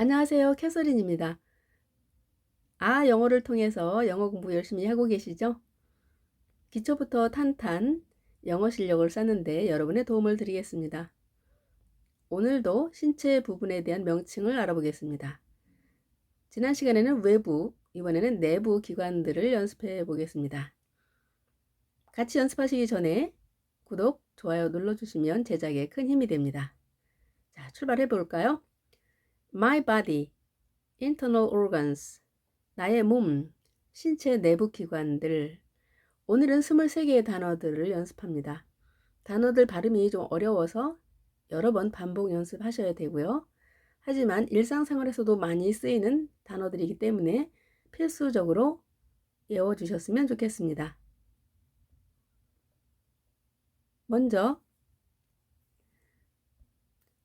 안녕하세요. 캐서린입니다. 영어를 통해서 영어 공부 열심히 하고 계시죠? 기초부터 탄탄 영어 실력을 쌓는데 여러분의 도움을 드리겠습니다. 오늘도 신체 부분에 대한 명칭을 알아보겠습니다. 지난 시간에는 외부, 이번에는 내부 기관들을 연습해 보겠습니다. 같이 연습하시기 전에 구독, 좋아요 눌러주시면 제작에 큰 힘이 됩니다. 자, 출발해 볼까요? My body, internal organs. 나의 몸, 신체 내부 기관들. 오늘은 23개의 단어들을 연습합니다. 단어들 발음이 좀 어려워서 여러 번 반복 연습하셔야 되고요. 하지만 일상생활에서도 많이 쓰이는 단어들이기 때문에 필수적으로 외워주셨으면 좋겠습니다. 먼저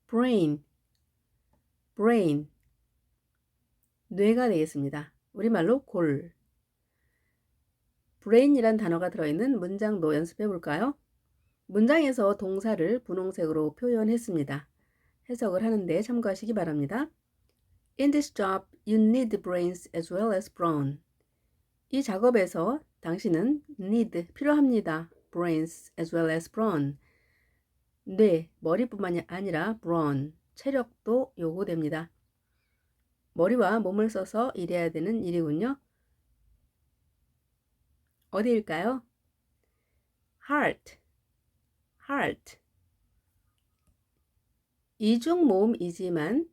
brain, brain, 뇌가 되겠습니다. 우리말로 골. brain이란 단어가 들어있는 문장도 연습해 볼까요? 문장에서 동사를 분홍색으로 표현했습니다. 해석을 하는데 참고하시기 바랍니다. In this job, you need brains as well as brawn. 이 작업에서 당신은 need, 필요합니다. brains as well as brawn. 뇌, 머리뿐만이 아니라 brawn, 체력도 요구됩니다. 머리와 몸을 써서 일해야 되는 일이군요. 어디일까요? heart, heart. 이중 모음이지만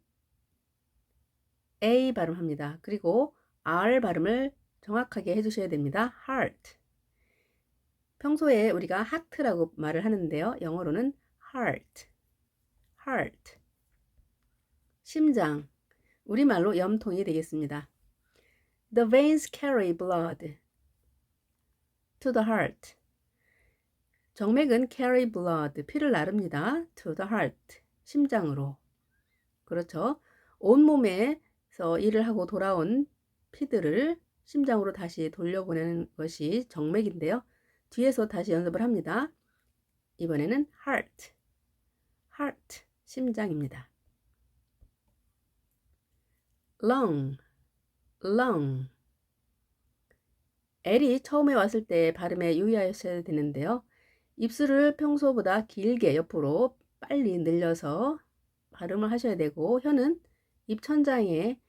A 발음합니다. 그리고 R 발음을 정확하게 해주셔야 됩니다. heart. 평소에 우리가 하트라고 말을 하는데요. 영어로는 heart, heart. 심장, 우리말로 염통이 되겠습니다. The veins carry blood to the heart. 정맥은 carry blood, 피를 나릅니다. to the heart, 심장으로. 그렇죠. 온몸에서 일을 하고 돌아온 피들을 심장으로 다시 돌려보내는 것이 정맥인데요. 뒤에서 다시 연습을 합니다. 이번에는 heart, heart, 심장입니다. lung, lung. L이 처음에 왔을 때 발음에 유의하셔야 되는데요. 입술을 평소보다 길게 옆으로 빨리 늘려서 발음을 하셔야 되고, 혀는 입천장에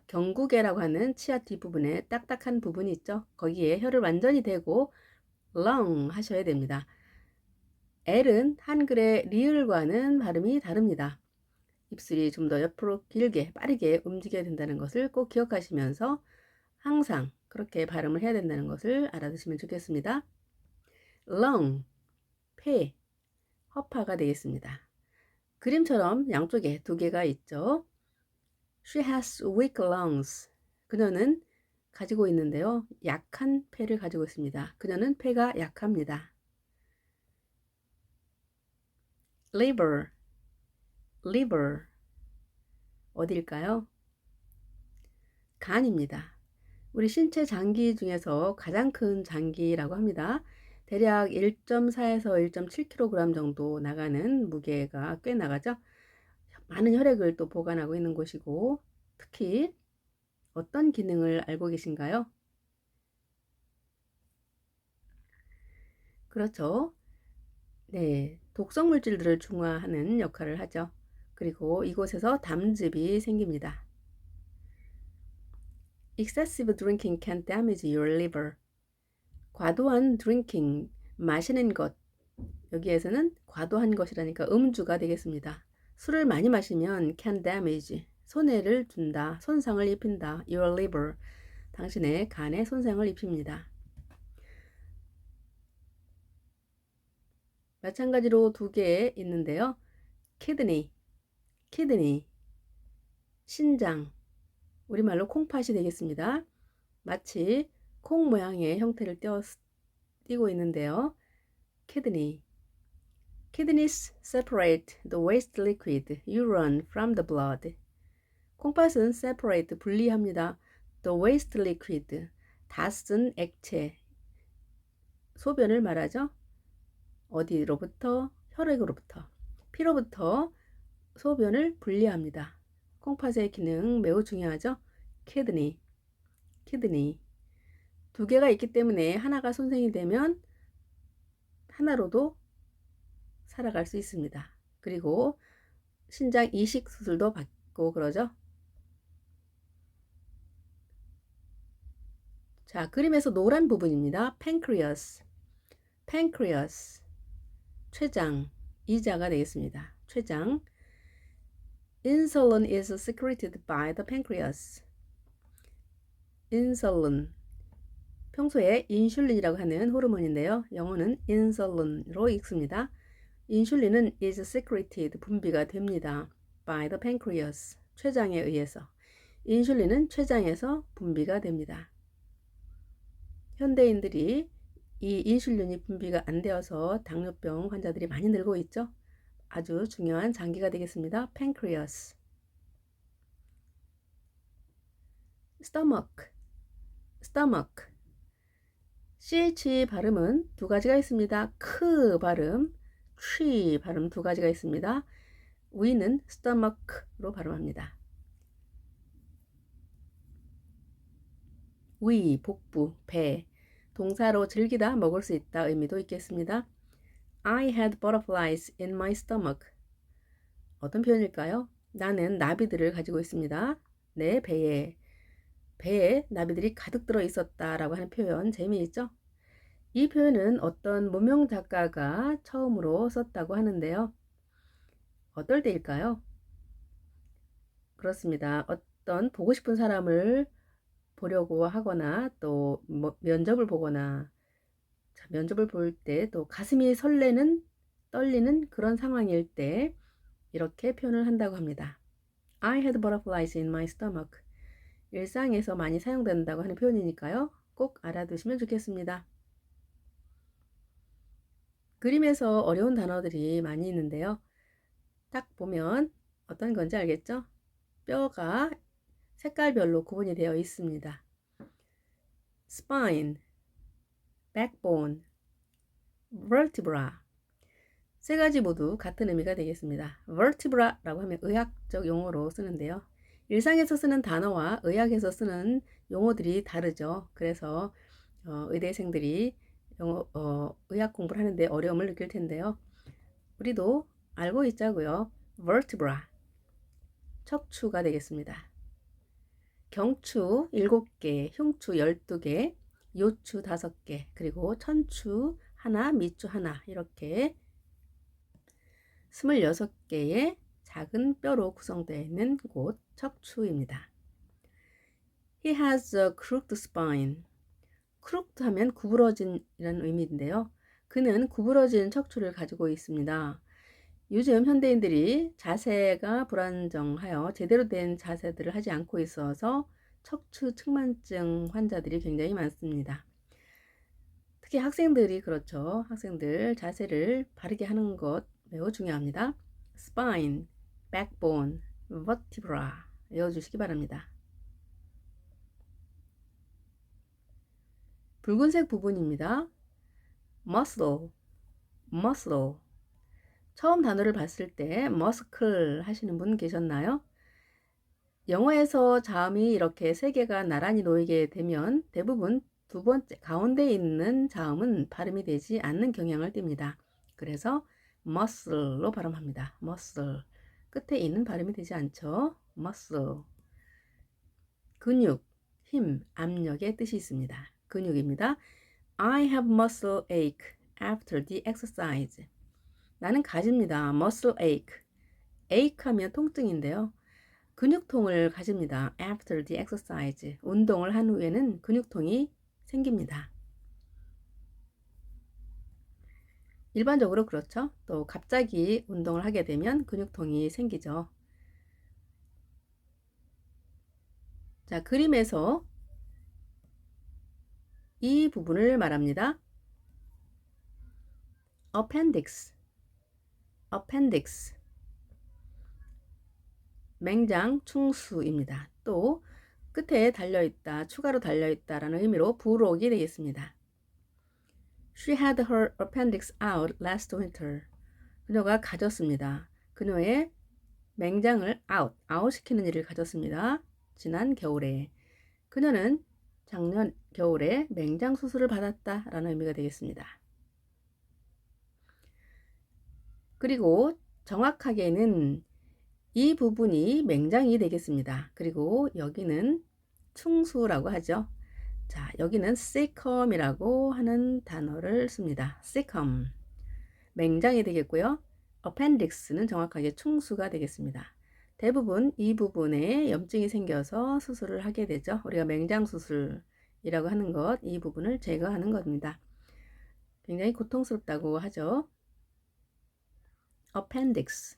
경구개라고 하는 치아 뒷부분에 딱딱한 부분이 있죠. 거기에 혀를 완전히 대고 lung 하셔야 됩니다. L은 한글의 리을과는 발음이 다릅니다. 입술이 좀 더 옆으로 길게 빠르게 움직여야 된다는 것을 꼭 기억하시면서 항상 그렇게 발음을 해야 된다는 것을 알아두시면 좋겠습니다. lung, 폐, 허파가 되겠습니다. 그림처럼 양쪽에 두 개가 있죠. She has weak lungs. 그녀는 가지고 있는데요. 약한 폐를 가지고 있습니다. 그녀는 폐가 약합니다. liver, liver. 어디일까요? 간입니다. 우리 신체 장기 중에서 가장 큰 장기라고 합니다. 대략 1.4에서 1.7kg 정도 나가는 무게가 꽤 나가죠. 많은 혈액을 또 보관하고 있는 곳이고, 특히 어떤 기능을 알고 계신가요? 그렇죠. 네, 독성 물질들을 중화하는 역할을 하죠. 그리고 이곳에서 담즙이 생깁니다. Excessive drinking can damage your liver. 과도한 drinking, 마시는 것. 여기에서는 과도한 것이라니까 음주가 되겠습니다. 술을 많이 마시면 can damage, 손해를 준다, 손상을 입힌다. Your liver, 당신의 간에 손상을 입힙니다. 마찬가지로 두 개 있는데요. kidney, kidney, 신장, 우리말로 콩팥이 되겠습니다. 마치 콩 모양의 형태를 띠고 있는데요. kidney. Kidneys separate the waste liquid, urine from the blood. 콩팥은 separate, 분리합니다. The waste liquid, 다 쓴 액체, 소변을 말하죠. 어디로부터? 혈액으로부터, 피로부터 소변을 분리합니다. 콩팥의 기능 매우 중요하죠. kidney, kidney. 두 개가 있기 때문에 하나가 손상이 되면 하나로도 살아갈 수 있습니다. 그리고 신장 이식 수술도 받고 그러죠. 자, 그림에서 노란 부분입니다. pancreas, pancreas, 췌장, 이자가 되겠습니다. 췌장. Insulin is secreted by the pancreas. insulin, 평소에 인슐린이라고 하는 호르몬인데요. 영어는 insulin으로 읽습니다. 인슐린은 is secreted, 분비가 됩니다. by the pancreas, 췌장에 의해서. 인슐린은 췌장에서 분비가 됩니다. 현대인들이 이 인슐린이 분비가 안 되어서 당뇨병 환자들이 많이 늘고 있죠. 아주 중요한 장기가 되겠습니다. pancreas. stomach, stomach. ch 발음은 두 가지가 있습니다. 크 발음, 취 발음 두 가지가 있습니다. 위는 stomach로 발음합니다. 위, 복부, 배. 동사로 즐기다, 먹을 수 있다 의미도 있겠습니다. I had butterflies in my stomach. 어떤 표현일까요? 나는 나비들을 가지고 있습니다. 내 배에 나비들이 가득 들어 있었다라고 하는 표현 재미있죠? 이 표현은 어떤 무명 작가가 처음으로 썼다고 하는데요. 어떨 때일까요? 그렇습니다. 어떤 보고 싶은 사람을 보려고 하거나 또 면접을 보거나 면접을 볼 때 또 가슴이 설레는 떨리는 그런 상황일 때 이렇게 표현을 한다고 합니다. I had butterflies in my stomach. 일상에서 많이 사용된다고 하는 표현이니까요. 꼭 알아두시면 좋겠습니다. 그림에서 어려운 단어들이 많이 있는데요. 딱 보면 어떤 건지 알겠죠? 뼈가 색깔별로 구분이 되어 있습니다. spine, backbone, vertebra. 세 가지 모두 같은 의미가 되겠습니다. vertebra라고 하면 의학적 용어로 쓰는데요. 일상에서 쓰는 단어와 의학에서 쓰는 용어들이 다르죠. 그래서 의대생들이 의학 공부를 하는데 어려움을 느낄 텐데요. 우리도 알고 있자고요. vertebra, 척추가 되겠습니다. 경추 7개, 흉추 12개, 요추 5개, 그리고 천추 하나, 밑추 하나 이렇게 26개의 작은 뼈로 구성되어 있는 곳 척추입니다. He has a crooked spine. crooked 하면 구부러진 이라는 의미인데요. 그는 구부러진 척추를 가지고 있습니다. 요즘 현대인들이 자세가 불안정하여 제대로 된 자세들을 하지 않고 있어서 척추 측만증 환자들이 굉장히 많습니다. 특히 학생들이 그렇죠. 학생들 자세를 바르게 하는 것 매우 중요합니다. spine, backbone, vertebra 외워주시기 바랍니다. 붉은색 부분입니다. muscle, muscle. 처음 단어를 봤을 때 muscle 하시는 분 계셨나요? 영어에서 자음이 이렇게 세 개가 나란히 놓이게 되면 대부분 두 번째 가운데 있는 자음은 발음이 되지 않는 경향을 띱니다. 그래서 muscle로 발음합니다. muscle. 끝에 있는 발음이 되지 않죠. muscle. 근육, 힘, 압력의 뜻이 있습니다. 근육입니다. I have muscle ache after the exercise. 나는 가집니다. muscle ache. ache 하면 통증인데요. 근육통을 가집니다. after the exercise. 운동을 한 후에는 근육통이 생깁니다. 일반적으로 그렇죠. 또 갑자기 운동을 하게 되면 근육통이 생기죠. 자, 그림에서 이 부분을 말합니다. appendix, appendix. 맹장 충수입니다. 또 끝에 달려있다, 추가로 달려있다라는 의미로 부록이 되겠습니다. She had her appendix out last winter. 그녀가 가졌습니다. 그녀의 맹장을 아웃시키는 일을 가졌습니다. 지난 겨울에. 그녀는 작년 겨울에 맹장 수술을 받았다라는 의미가 되겠습니다. 그리고 정확하게는 이 부분이 맹장이 되겠습니다. 그리고 여기는 충수라고 하죠. 자, 여기는 cecum이라고 하는 단어를 씁니다. cecum. 맹장이 되겠고요. appendix는 정확하게 충수가 되겠습니다. 대부분 이 부분에 염증이 생겨서 수술을 하게 되죠. 우리가 맹장 수술이라고 하는 것, 이 부분을 제거하는 겁니다. 굉장히 고통스럽다고 하죠. appendix.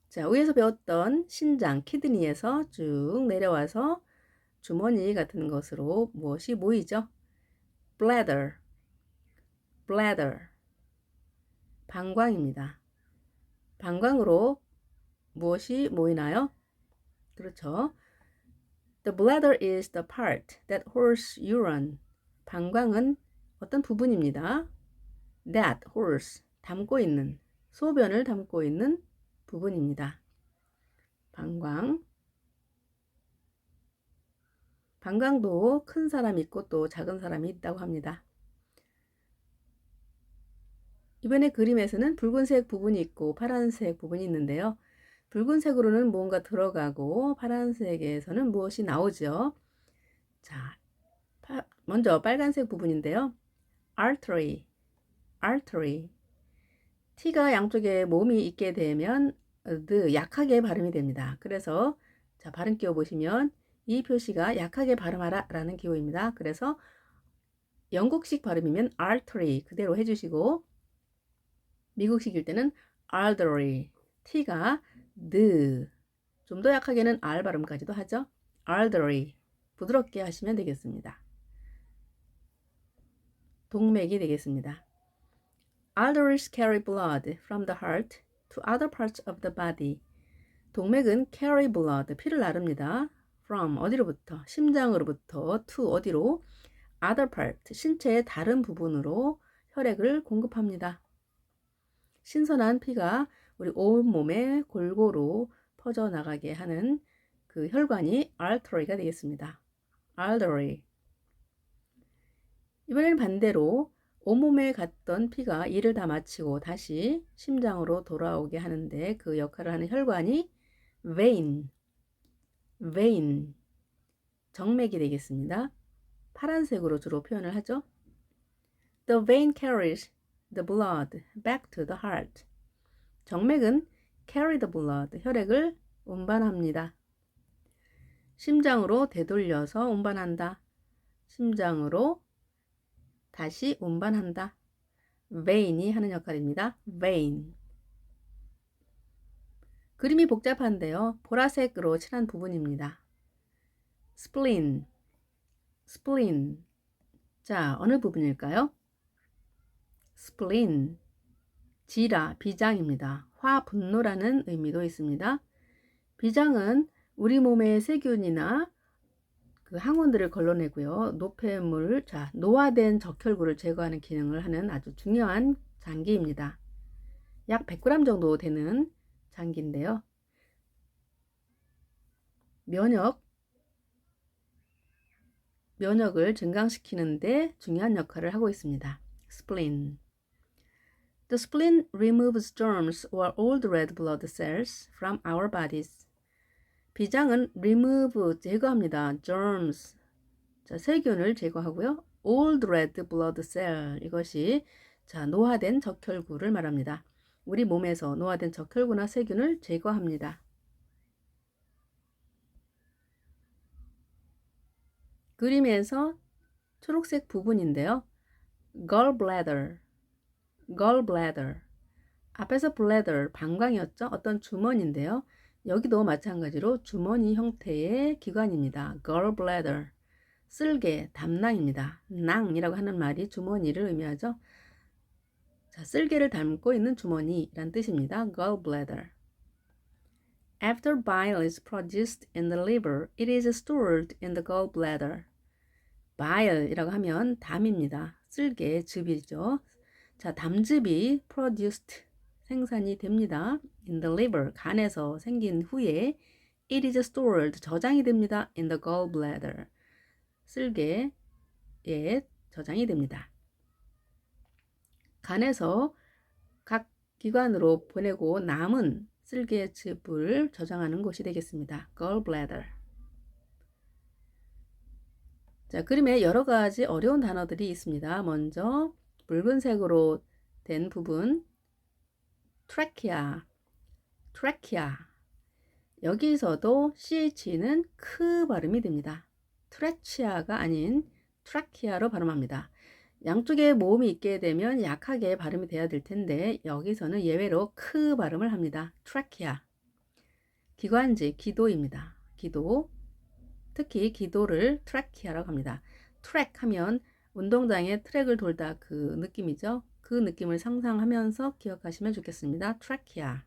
자, 위에서 배웠던 신장, 키드니에서 쭉 내려와서 주머니 같은 것으로 무엇이 모이죠? bladder, bladder. 방광입니다. 방광으로 무엇이 모이나요? 그렇죠. The bladder is the part that holds urine. 방광은 어떤 부분입니다. That holds, 담고 있는, 소변을 담고 있는 부분입니다. 방광. 방광도 큰 사람이 있고 또 작은 사람이 있다고 합니다. 이번에 그림에서는 붉은색 부분이 있고 파란색 부분이 있는데요. 붉은색으로는 뭔가 들어가고 파란색에서는 무엇이 나오죠. 자, 먼저 빨간색 부분인데요. artery, artery. T가 양쪽에 몸이 있게 되면 약하게 발음이 됩니다. 그래서 자, 발음 기호 보시면 이 표시가 약하게 발음하라 라는 기호입니다. 그래서 영국식 발음이면 artery 그대로 해주시고 미국식일 때는 artery. T가 좀 더 약하게는 R 발음까지도 하죠. artery. 부드럽게 하시면 되겠습니다. 동맥이 되겠습니다. Arteries carry blood from the heart to other parts of the body. 동맥은 carry blood, 피를 나릅니다. from, 어디로부터? 심장으로부터 to, 어디로? other part, 신체의 다른 부분으로 혈액을 공급합니다. 신선한 피가 우리 온몸에 골고루 퍼져나가게 하는 그 혈관이 artery가 되겠습니다. artery. 이번에는 반대로 온몸에 갔던 피가 일을 다 마치고 다시 심장으로 돌아오게 하는데 그 역할을 하는 혈관이 vein, vein, 정맥이 되겠습니다. 파란색으로 주로 표현을 하죠. The vein carries the blood back to the heart. 정맥은 carry the blood, 혈액을 운반합니다. 심장으로 되돌려서 운반한다. 심장으로 다시 운반한다. vein이 하는 역할입니다. vein. 그림이 복잡한데요. 보라색으로 칠한 부분입니다. spleen, spleen. 자, 어느 부분일까요? spleen, 비장입니다. 화분노라는 의미도 있습니다. 비장은 우리 몸의 세균이나 그 항원들을 걸러내고요. 노폐물, 노화된 적혈구를 제거하는 기능을 하는 아주 중요한 장기입니다. 약 100g 정도 되는 장기인데요. 면역을 증강시키는데 중요한 역할을 하고 있습니다. spleen. The spleen removes germs or old red blood cells from our bodies. 비장은 remove, 제거합니다. germs, 세균을 제거하고요. old red blood cell, 이것이 노화된 적혈구를 말합니다. 우리 몸에서 노화된 적혈구나 세균을 제거합니다. 그림에서 초록색 부분인데요. gallbladder, gallbladder. 앞에서 bladder, 방광이었죠. 어떤 주머니인데요. 여기도 마찬가지로 주머니 형태의 기관입니다. gallbladder. 쓸개, 담낭입니다. 낭이라고 하는 말이 주머니를 의미하죠. 쓸개를 담고 있는 주머니란 뜻입니다. gallbladder. After bile is produced in the liver, it is stored in the gallbladder. bile이라고 하면 담입니다. 쓸개, 즙이죠. 담즙이 produced, 생산이 됩니다. in the liver, 간에서 생긴 후에 it is stored, 저장이 됩니다. in the gallbladder, 쓸개에 저장이 됩니다. 간에서 각 기관으로 보내고 남은 쓸개즙을 저장하는 곳이 되겠습니다. gallbladder. 자, 그림에 여러 가지 어려운 단어들이 있습니다. 먼저 붉은색으로 된 부분 trachea, trachea. 여기서도 CH는 크 발음이 됩니다. trachea가 아닌 trachea로 발음합니다. 양쪽에 모음이 있게 되면 약하게 발음이 돼야 될 텐데 여기서는 예외로 크 발음을 합니다. trachea. 기관지, 기도입니다. 기도. 특히 기도를 trachea라고 합니다. 트랙 하면 운동장에 트랙을 돌다 그 느낌이죠. 그 느낌을 상상하면서 기억하시면 좋겠습니다. trachea.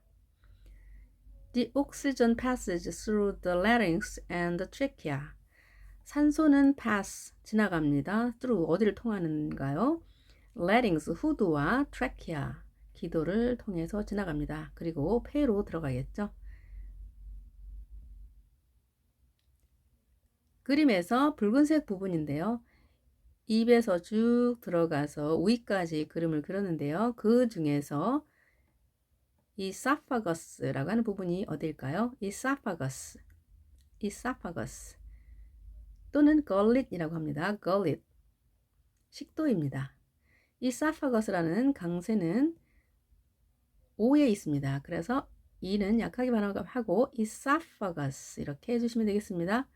The oxygen passes through the larynx and the trachea. 산소는 pass, 지나갑니다. through, 어디를 통하는가요? larynx, 후두와 trachea, 기도를 통해서 지나갑니다. 그리고 폐로 들어가겠죠. 그림에서 붉은색 부분인데요. 입에서 쭉 들어가서 위까지 그림을 그렸는데요. 그 중에서 esophagus,라고 하는 부분이 어딜까요? esophagus, esophagus 또는 gullet이라고 합니다. gullet, 식도입니다. esophagus라는 강세는 O에 있습니다. 그래서 E는 약하게 발음하고 esophagus 이렇게 해주시면 되겠습니다.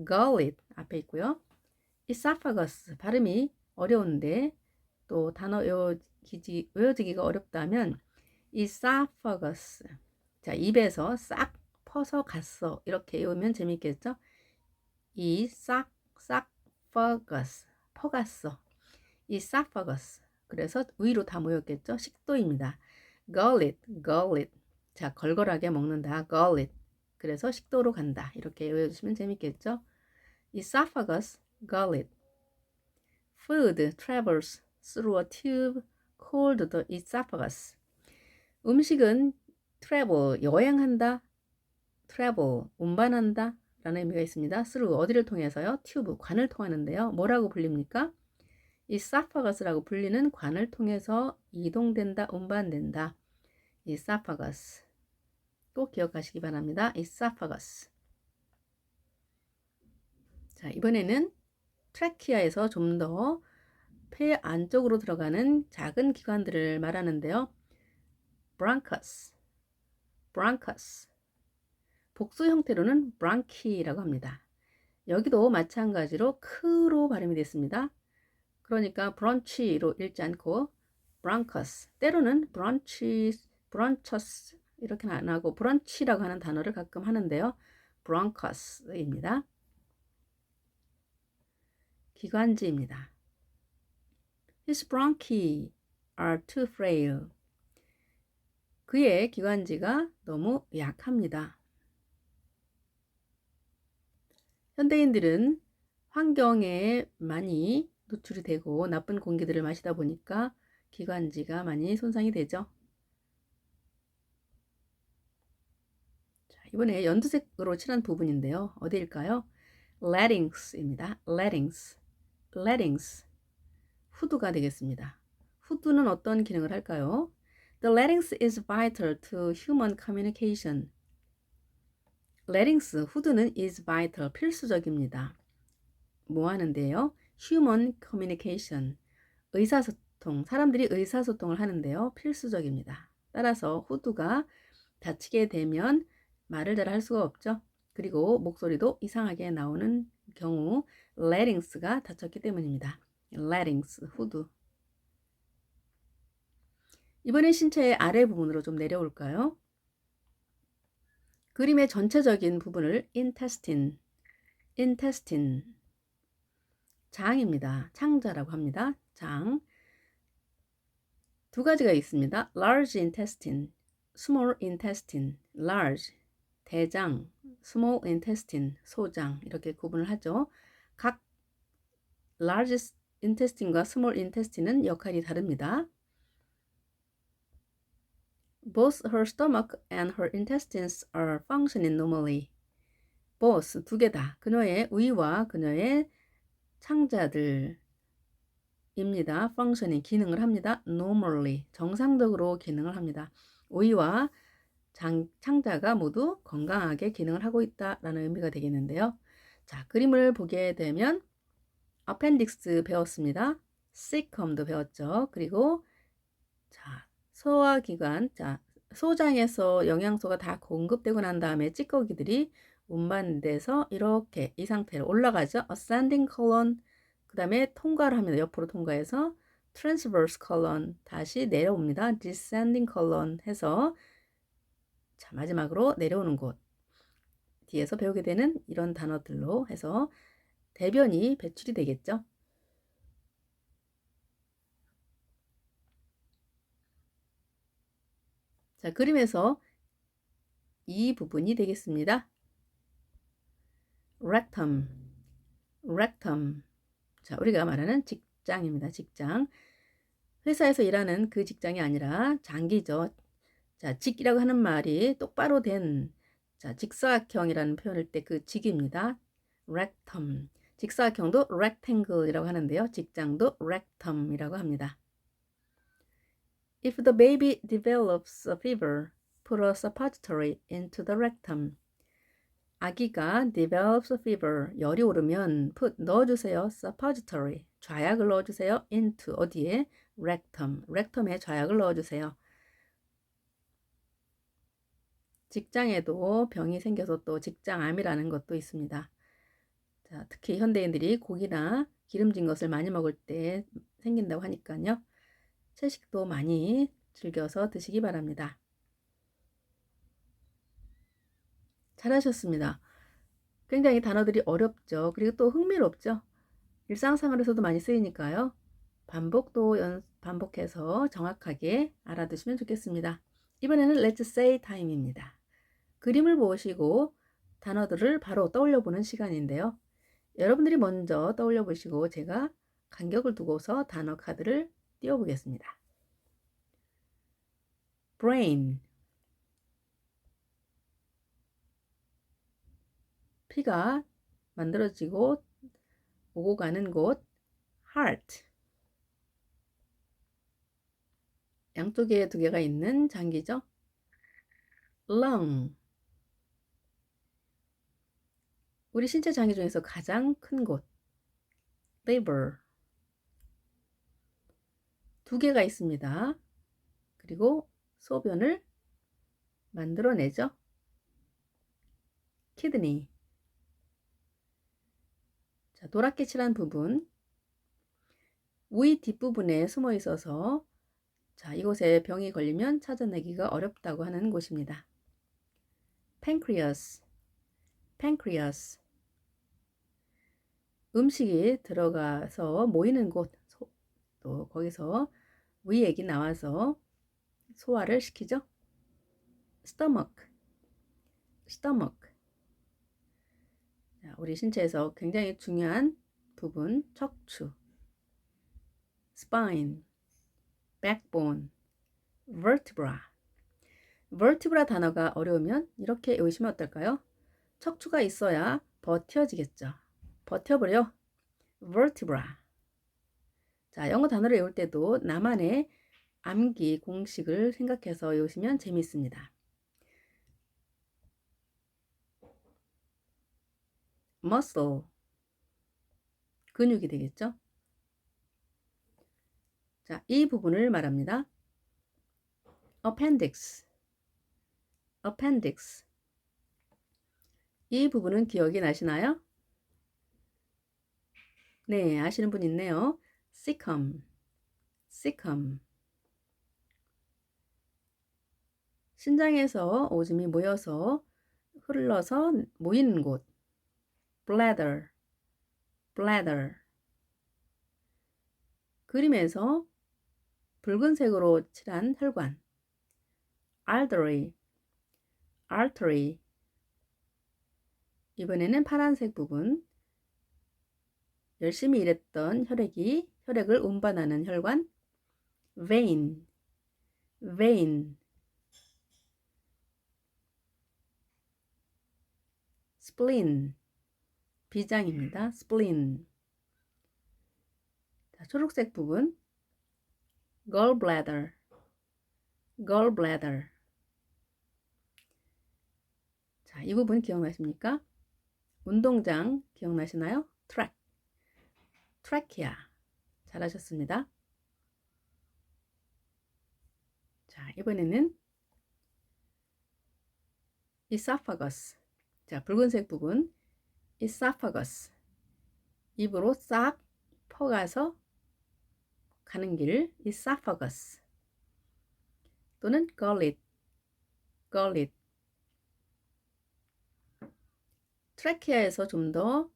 gullet 앞에 있고요. esophagus 발음이 어려운데 또 단어 외워지기가 어렵다면 esophagus, 자, 입에서 싹 퍼서 갔어 이렇게 외우면 재밌겠죠. esophagus, 퍼갔어. esophagus, 그래서 위로 다 모였겠죠. 식도입니다. gullet, gullet, 자, 걸걸하게 먹는다. gullet, 그래서 식도로 간다. 이렇게 외워주시면 재밌겠죠. esophagus, gullet. Food travels through a tube called the esophagus. 음식은 travel, 여행한다. travel, 운반한다 라는 의미가 있습니다. through, 어디를 통해서요? tube, 관을 통하는데요. 뭐라고 불립니까? esophagus라고 불리는 관을 통해서 이동된다, 운반된다. esophagus. 꼭 기억하시기 바랍니다. esophagus. 자, 이번에는 트라키아에서 좀 더 폐 안쪽으로 들어가는 작은 기관들을 말하는데요. bronchus, bronchus. 복수 형태로는 bronchi라고 합니다. 여기도 마찬가지로 크로 발음이 됐습니다. 그러니까 브런치로 읽지 않고 bronchus, 때로는 bronchus 이렇게는 안 하고 브런치라고 하는 단어를 가끔 하는데요. bronchus입니다. 기관지입니다. His bronchi are too frail. 그의 기관지가 너무 약합니다. 현대인들은 환경에 많이 노출이 되고 나쁜 공기들을 마시다 보니까 기관지가 많이 손상이 되죠. 자, 이번에 연두색으로 칠한 부분인데요. 어디일까요? larynx입니다. larynx, larynx. 후두가 되겠습니다. 후두는 어떤 기능을 할까요? The larynx is vital to human communication. larynx, 후두는 is vital, 필수적입니다. 뭐 하는데요? human communication, 의사소통, 사람들이 의사소통을 하는데요. 필수적입니다. 따라서 후두가 다치게 되면 말을 잘 할 수가 없죠. 그리고 목소리도 이상하게 나오는 경우 larynx가 다쳤기 때문입니다. larynx, 후두. 이번엔 신체의 아래 부분으로 좀 내려올까요? 그림의 전체적인 부분을 intestine, intestine, 장입니다. 창자라고 합니다. 장. 두 가지가 있습니다. large intestine, small intestine. large, 대장, small intestine, 소장. 이렇게 구분을 하죠. 각 large intestine과 small intestine은 역할이 다릅니다. Both her stomach and her intestines are functioning normally. Both, 두 개 다. 그녀의 위와 그녀의 창자들입니다. functioning, 기능을 합니다. normally, 정상적으로 기능을 합니다. 위와 창자가 모두 건강하게 기능을 하고 있다라는 의미가 되겠는데요. 자, 그림을 보게 되면 appendix 배웠습니다. cecum도 배웠죠. 그리고 자, 소화기관, 자, 소장에서 영양소가 다 공급되고 난 다음에 찌꺼기들이 운반돼서 이렇게 이 상태로 올라가죠. ascending colon, 그 다음에 통과를 합니다. 옆으로 통과해서 transverse colon, 다시 내려옵니다. descending colon 해서 자, 마지막으로 내려오는 곳. 뒤에서 배우게 되는 이런 단어들로 해서 대변이 배출이 되겠죠. 자, 그림에서 이 부분이 되겠습니다. rectum, rectum. 자, 우리가 말하는 직장입니다. 직장. 회사에서 일하는 그 직장이 아니라 장기죠. 자, 직이라고 하는 말이 똑바로 된, 자, 직사각형이라는 표현일 때 그 직입니다. rectum. 직사각형도 rectangle이라고 하는데요. 직장도 rectum이라고 합니다. If the baby develops a fever, put a suppository into the rectum. 아기가 develops a fever, 열이 오르면 put, 넣어주세요. suppository, 좌약을 넣어주세요. into, 어디에? rectum, rectum에 좌약을 넣어주세요. 직장에도 병이 생겨서 또 직장암이라는 것도 있습니다. 자, 특히 현대인들이 고기나 기름진 것을 많이 먹을 때 생긴다고 하니까요. 채식도 많이 즐겨서 드시기 바랍니다. 잘하셨습니다. 굉장히 단어들이 어렵죠. 그리고 또 흥미롭죠. 일상생활에서도 많이 쓰이니까요. 반복해서 정확하게 알아두시면 좋겠습니다. 이번에는 Let's Say 타임입니다. 그림을 보시고 단어들을 바로 떠올려 보는 시간인데요. 여러분들이 먼저 떠올려 보시고 제가 간격을 두고서 단어 카드를 띄워 보겠습니다. brain, 피가 만들어지고 오고 가는 곳. heart, 양쪽에 두 개가 있는 장기죠. lung, 우리 신체 장기 중에서 가장 큰 곳. liver, 두 개가 있습니다. 그리고 소변을 만들어내죠. kidney, 자, 노랗게 칠한 부분, 위 뒷부분에 숨어 있어서 자, 이곳에 병이 걸리면 찾아내기가 어렵다고 하는 곳입니다. pancreas, pancreas, 음식이 들어가서 모이는 곳, 또 거기서 위액이 나와서 소화를 시키죠. stomach, stomach, 자, 우리 신체에서 굉장히 중요한 부분, 척추. spine, backbone, vertebra. vertebra 단어가 어려우면 이렇게 외우시면 어떨까요? 척추가 있어야 버텨지겠죠. 버텨버려. vertebra. 자, 영어 단어를 외울 때도 나만의 암기 공식을 생각해서 외우시면 재미있습니다. muscle, 근육이 되겠죠. 자, 이 부분을 말합니다. appendix, appendix. 이 부분은 기억이 나시나요? 네, 아시는 분 있네요. cecum, cecum. 신장에서 오줌이 모여서 흘러서 모이는 곳. bladder, bladder. 그림에서 붉은색으로 칠한 혈관. artery, artery. 이번에는 파란색 부분. 열심히 일했던 혈액을 운반하는 혈관. vein, vein. spleen. 비장입니다. spleen. 자, 초록색 부분. gallbladder. gallbladder. 자, 이 부분 기억나십니까? 운동장 기억나시나요? track. trachea. 잘하셨습니다. 자, 이번에는 esophagus. 자, 붉은색 부분 esophagus. 입으로 싹 퍼가서 가는 길 esophagus. 또는 gullet. gullet. 트라키아에서 좀 더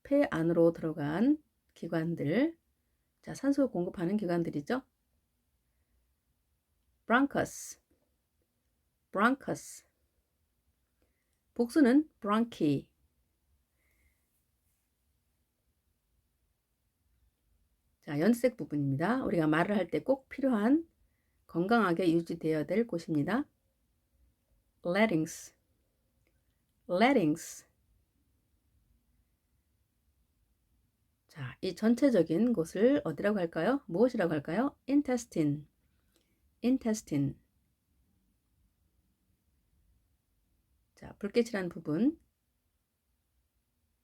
폐 안으로 들어간 기관들. 자, 산소 공급하는 기관들이죠. bronchus. bronchus. 복수는 bronchi. 자, 연색 부분입니다. 우리가 말을 할 때 꼭 필요한 건강하게 유지되어야 될 곳입니다. larynx. larynx. 자, 이 전체적인 곳을 어디라고 할까요? 무엇이라고 할까요? intestine. intestine. 자, 붉게칠한 부분.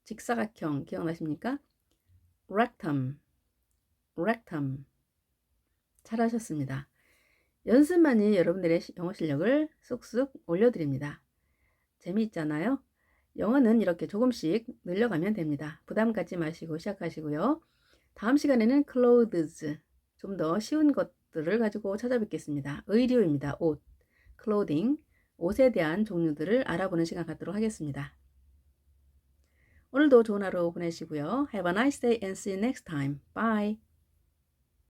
직사각형 기억나십니까? rectum. rectum. 잘하셨습니다. 연습만이 여러분들의 영어 실력을 쑥쑥 올려드립니다. 재미있잖아요? 영어는 이렇게 조금씩 늘려가면 됩니다. 부담 갖지 마시고 시작하시고요. 다음 시간에는 clothes, 좀 더 쉬운 것들을 가지고 찾아뵙겠습니다. 의류입니다. 옷, clothing, 옷에 대한 종류들을 알아보는 시간 갖도록 하겠습니다. 오늘도 좋은 하루 보내시고요. Have a nice day and see you next time. Bye.